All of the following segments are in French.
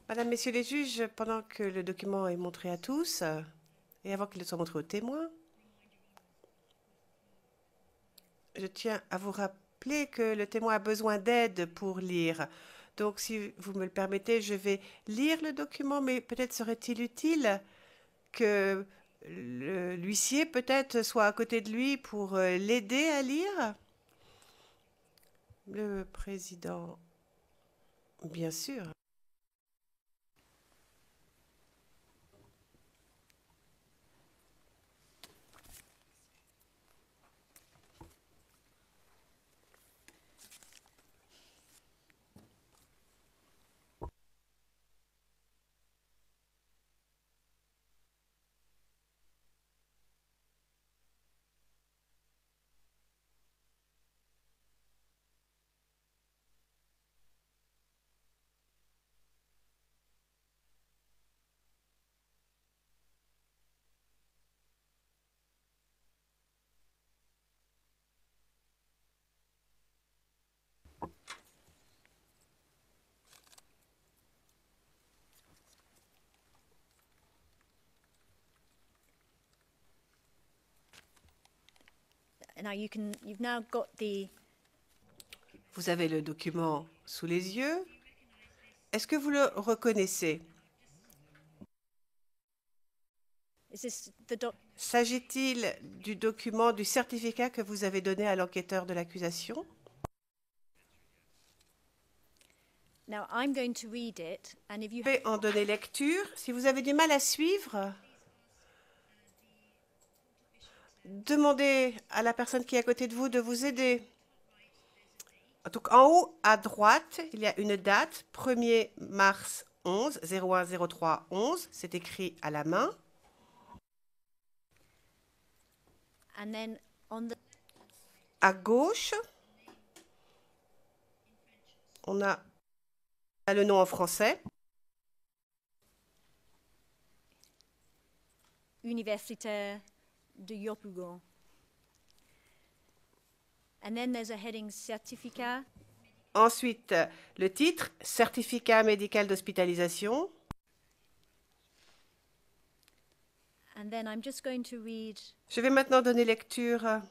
Madame, Messieurs les juges, pendant que le document est montré à tous et avant qu'il soit montré aux témoins, je tiens à vous rappeler que le témoin a besoin d'aide pour lire. Donc, si vous me le permettez, je vais lire le document, mais peut-être serait-il utile que l'huissier peut-être soit à côté de lui pour l'aider à lire. Le président, bien sûr. Vous avez le document sous les yeux. Est-ce que vous le reconnaissez? S'agit-il du document, du certificat que vous avez donné à l'enquêteur de l'accusation? Je vais en donner lecture. Si vous avez du mal à suivre, demandez à la personne qui est à côté de vous aider. Donc, en haut à droite, il y a une date, 1er mars 11, 0103 11. C'est écrit à la main. À gauche, on a le nom en français. Universitaire de Yopougon. And then there's a heading certificat. Ensuite, le titre, certificat médical d'hospitalisation. And then I'm just going to read. Je vais maintenant donner lecture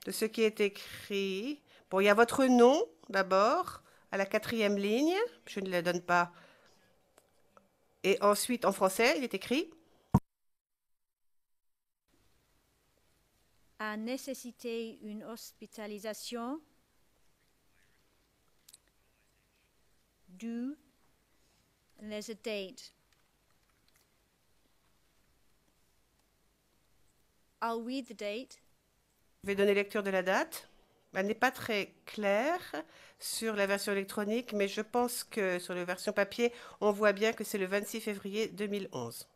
de ce qui est écrit. Bon, il y a votre nom d'abord à la 4e ligne. Je ne la donne pas. Et ensuite, en français, il est écrit. A nécessité une hospitalisation due, and there's a date. I'll read the date. Je vais donner lecture de la date. Elle n'est pas très claire sur la version électronique, mais je pense que sur la version papier, on voit bien que c'est le 26 février 2011.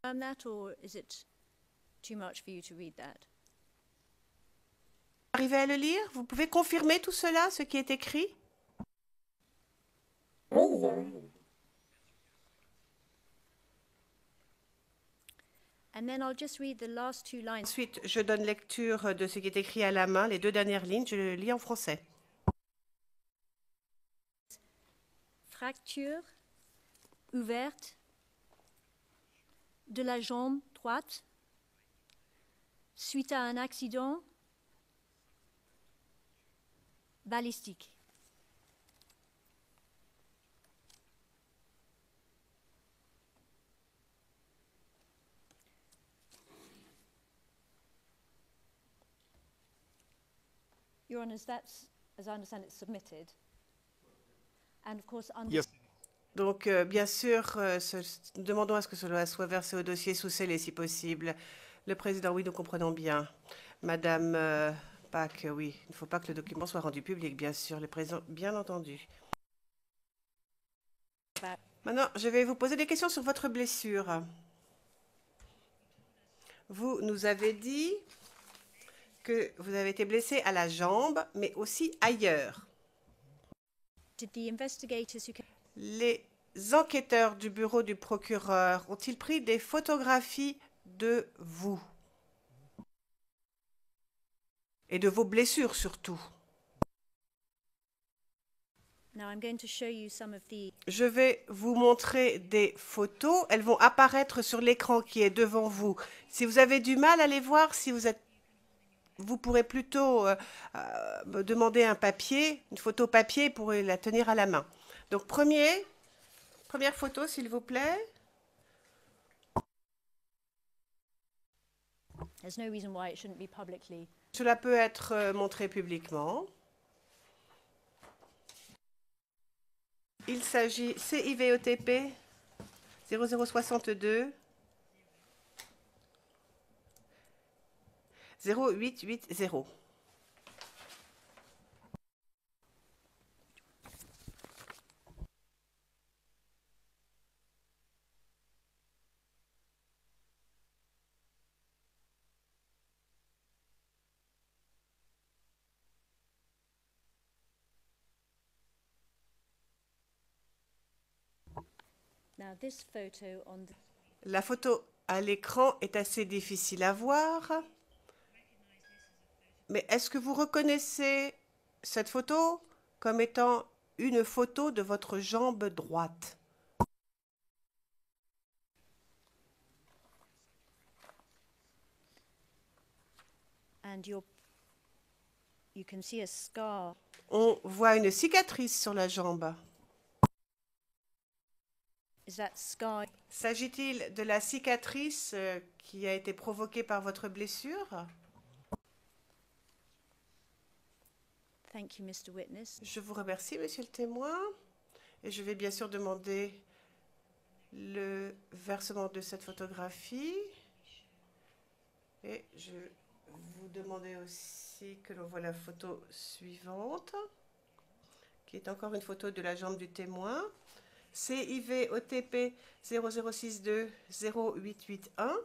That, or is it too much for you to read that? Arrivez à le lire? Vous pouvez confirmer tout cela, ce qui est écrit? And then I'll just read the last two lines. Ensuite, je donne lecture de ce qui est écrit à la main, les 2 dernières lignes, je le lis en français. Fracture ouverte de la jambe droite suite à un accident balistique. Your Honours, that's, as I understand it, submitted. And of course, Yes. Donc, bien sûr, nous demandons à ce que cela soit versé au dossier sous scellé, si possible. Le président, oui, nous comprenons bien. Madame Pack, oui, il ne faut pas que le document soit rendu public, bien sûr. Le président, bien entendu. Maintenant, je vais vous poser des questions sur votre blessure. Vous nous avez dit que vous avez été blessé à la jambe, mais aussi ailleurs. did the investigators who came Les enquêteurs du bureau du procureur ont-ils pris des photographies de vous? et de vos blessures surtout. Now I'm going to show you some of the Je vais vous montrer des photos. Elles vont apparaître sur l'écran qui est devant vous. Si vous avez du mal à les voir, vous pourrez plutôt me demander un papier, une photo papier pour la tenir à la main. Donc première photo s'il vous plaît. there's no reason why it shouldn't be publicly. Cela peut être montré publiquement. Il s'agit CIVOTP 0062 0880. Now this photo on the La photo à l'écran est assez difficile à voir. Mais est-ce que vous reconnaissez cette photo comme étant une photo de votre jambe droite? and you can see a scar. On voit une cicatrice sur la jambe. Is that scar? S'agit-il de la cicatrice qui a été provoquée par votre blessure? Thank you, Mr. Witness. Je vous remercie, monsieur le témoin. Et je vais bien sûr demander le versement de cette photographie. Et je vais vous demander aussi que l'on voit la photo suivante, qui est encore une photo de la jambe du témoin. CIVOTP 0062 0881.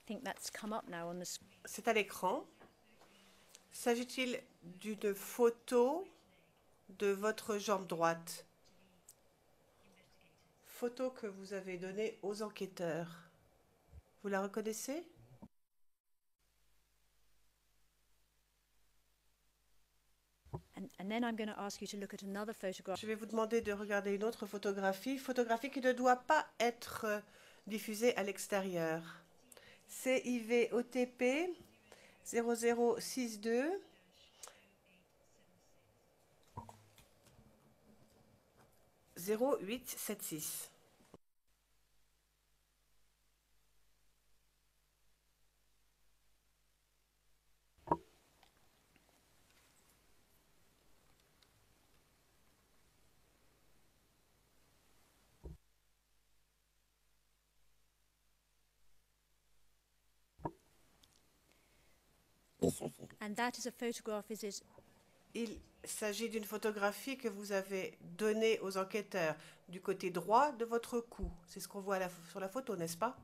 I think that's come up now on the screen. C'est à l'écran. S'agit-il d'une photo de votre jambe droite? Photo que vous avez donnée aux enquêteurs. Vous la reconnaissez? And then I'm going to ask you to look at another photograph. Je vais vous demander de regarder une autre photographie qui ne doit pas être diffusée à l'extérieur. CIVOTP 0062 0876. And that is a photograph, is it? Il s'agit d'une photographie que vous avez donnée aux enquêteurs du côté droit de votre cou. C'est ce qu'on voit sur la photo, n'est-ce pas?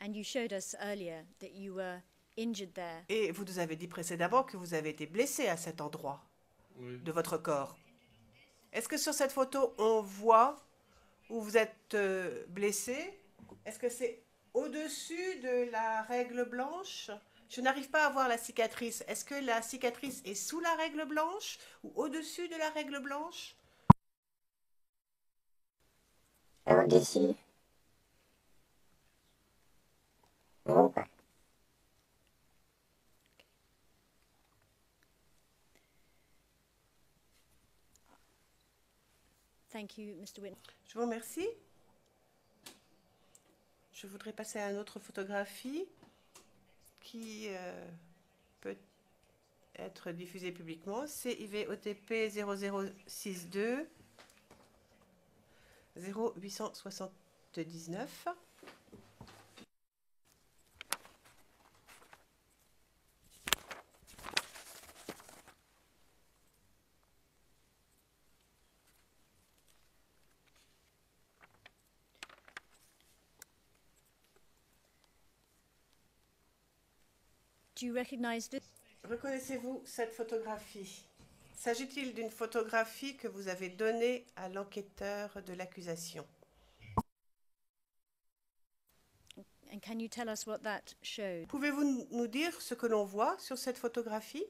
And you showed us earlier that you were injured there. Et vous nous avez dit précédemment que vous avez été blessé à cet endroit de votre corps. Est-ce que sur cette photo, on voit où vous êtes blessé? Est-ce que c'est au-dessus de la règle blanche? Je n'arrive pas à voir la cicatrice. Est-ce que la cicatrice est sous la règle blanche ou au-dessus de la règle blanche? Au-dessus. Oh. Thank you, Mr. Witness. Je vous remercie. Je voudrais passer à une autre photographie qui peut être diffusée publiquement. CIVOTP 0062 0879. Do you recognize this? Reconnaissez-vous cette photographie? S'agit-il d'une photographie que vous avez donnée à l'enquêteur de l'accusation? And can you tell us what that showed? Pouvez-vous nous dire ce que l'on voit sur cette photographie?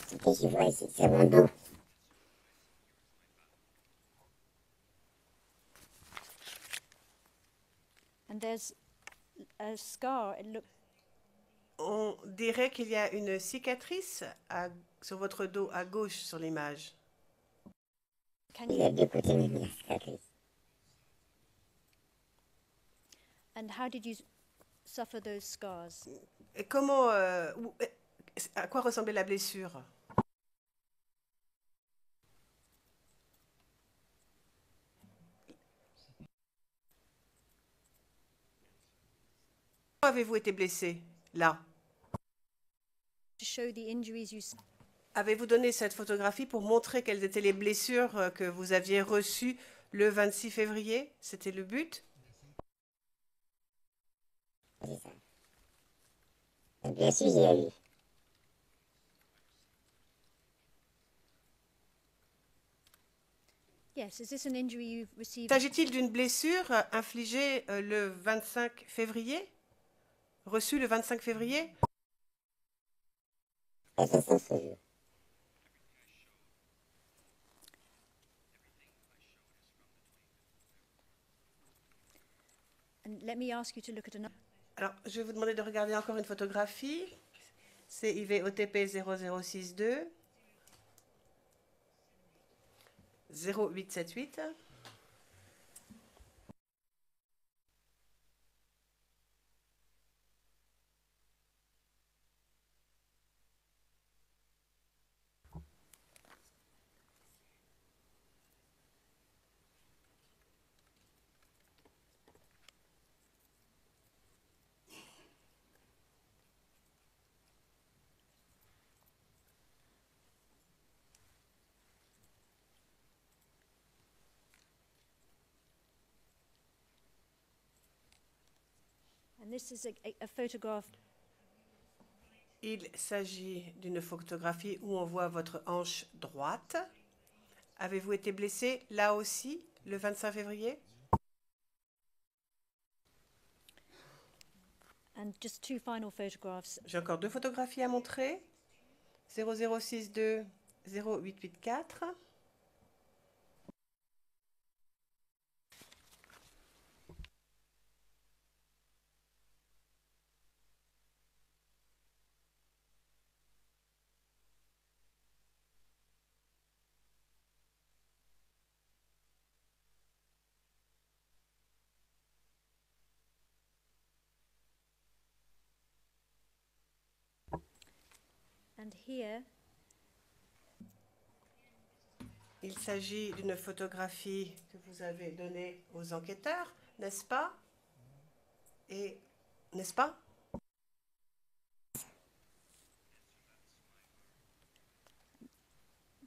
Ce que je vois ici, c'est mon dos. And there's a scar. It looks On dirait qu'il y a une cicatrice sur votre dos à gauche sur l'image. can Il you, y a deux côtés même la cicatrice. and how did you suffer those scars? Et comment, à quoi ressemblait la blessure? Comment avez-vous été blessé là? To show the injuries you Avez-vous donné cette photographie pour montrer quelles étaient les blessures que vous aviez reçues le 26 février? C'était le but? C'est ça. Et bien sûr, j'ai eu. Yes, is this an injury you received? S'agit-il d'une blessure infligée le 25 février? Reçue le 25 février? Et ça sent ce jour. And let me ask you to look at another. Alors, je vais vous demander de regarder encore une photographie. C'est IVOTP 0062 0878. And this is a photograph. Il s'agit d'une photographie où on voit votre hanche droite. Avez-vous été blessé là aussi le 25 février? And just two final photographs. J'ai encore deux photographies à montrer. 0062 0884. And here, Il s'agit d'une photographie que vous avez donnée aux enquêteurs, n'est-ce pas? Et n'est-ce pas?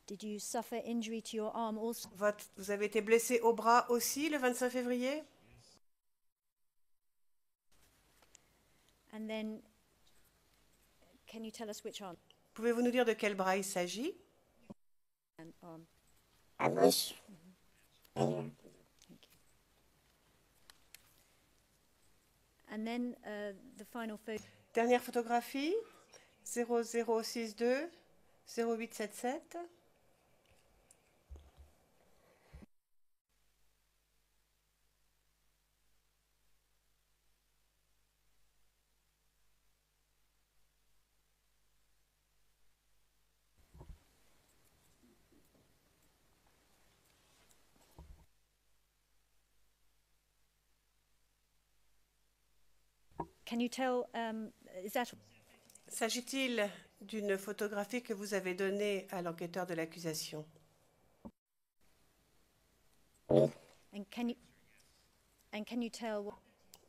did you suffer injury to your arm also? Vous avez été blessé au bras aussi le 25 février? And then, can you tell us which arm? Pouvez-vous nous dire de quel bras il s'agit? And arm. À gauche. Et là. And then the final photo. Dernière photographie, 0062 0877. Can you tell? Is that? S'agit-il d'une photographie que vous avez donnée à l'enquêteur de l'accusation? Oui. And can you tell?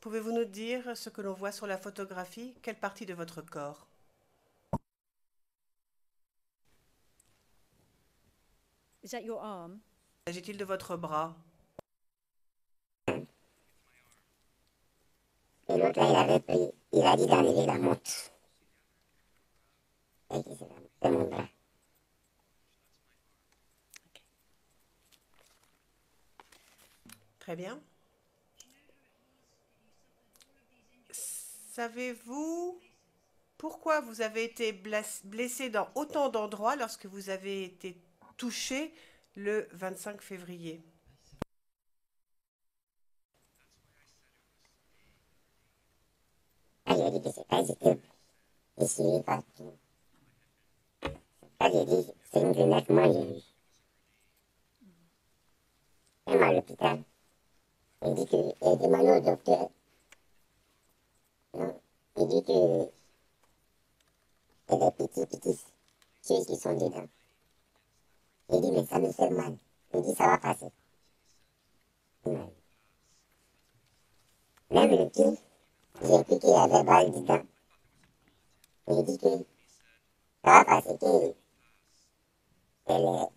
Pouvez-vous nous dire ce que l'on voit sur la photographie? Quelle partie de votre corps? Is that your arm? S'agit-il de votre bras? Et l'autre, là, il a dit d'enlever la montre. Et que c'est mon bras. Très bien. Savez-vous pourquoi vous avez été blessé dans autant d'endroits lorsque vous avez été touché le 25 février? Ah, j'ai dit que c'est pas, j'étais déchiré partout. Ah, j'ai dit, c'est une grenade, moi, j'ai vu. Même à l'hôpital. Il dit que, il demande au docteur. Non, il dit que c'est des petits choses qui sont dedans. Il dit, mais ça me fait mal. Il dit, ça va passer. Non. Même le pied, j'ai cru qu'il y avait balle dedans. Il dit que ça va passer, que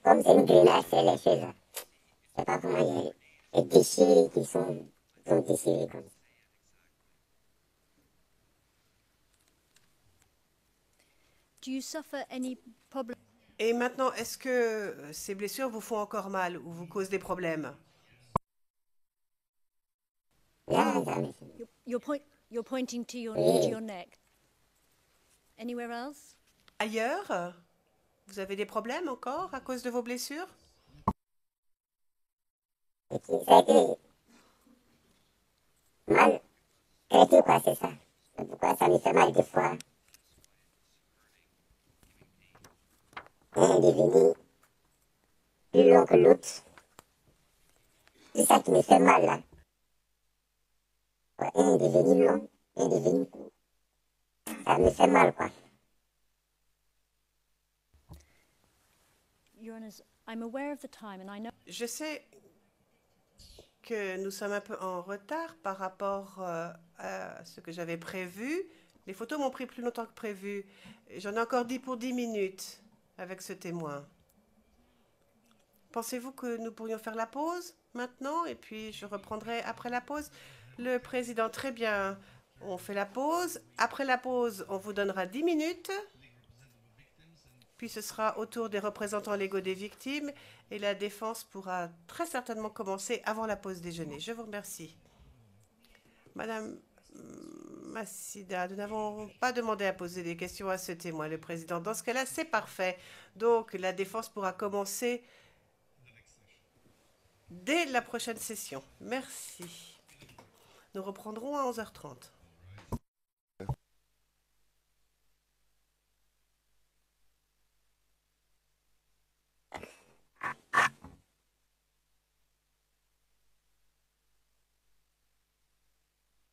comme c'est une grenade, c'est les choses là. Je sais pas comment il y a les déchirés qui sont déchirés comme ça. Do you suffer any problem? Et maintenant, est-ce que ces blessures vous font encore mal ou vous causent des problèmes? Là, ça me fait. You're pointing to your neck. Anywhere else? Ailleurs, vous avez des problèmes encore à cause de vos blessures? Et puis, ça a été mal traité, quoi, c'est ça. C'est pourquoi ça me fait mal des fois. Un est devenu plus long que l'autre. C'est ça qui me fait mal, là. Ouais, un est devenu long, un est devenu court. Ça me fait mal, quoi. Your Honours, I'm aware of the time and I know Je sais que nous sommes un peu en retard par rapport à ce que j'avais prévu. Les photos m'ont pris plus longtemps que prévu. J'en ai encore dit pour 10 minutes avec ce témoin. Pensez-vous que nous pourrions faire la pause maintenant et puis je reprendrai après la pause? Le président, très bien. On fait la pause. Après la pause, on vous donnera 10 minutes. Puis ce sera au tour des représentants légaux des victimes et la défense pourra très certainement commencer avant la pause déjeuner. Je vous remercie. Madame Massida, nous n'avons pas demandé à poser des questions à ce témoin, le président. Dans ce cas-là, c'est parfait. Donc, la défense pourra commencer dès la prochaine session. Merci. Nous reprendrons à 11h30.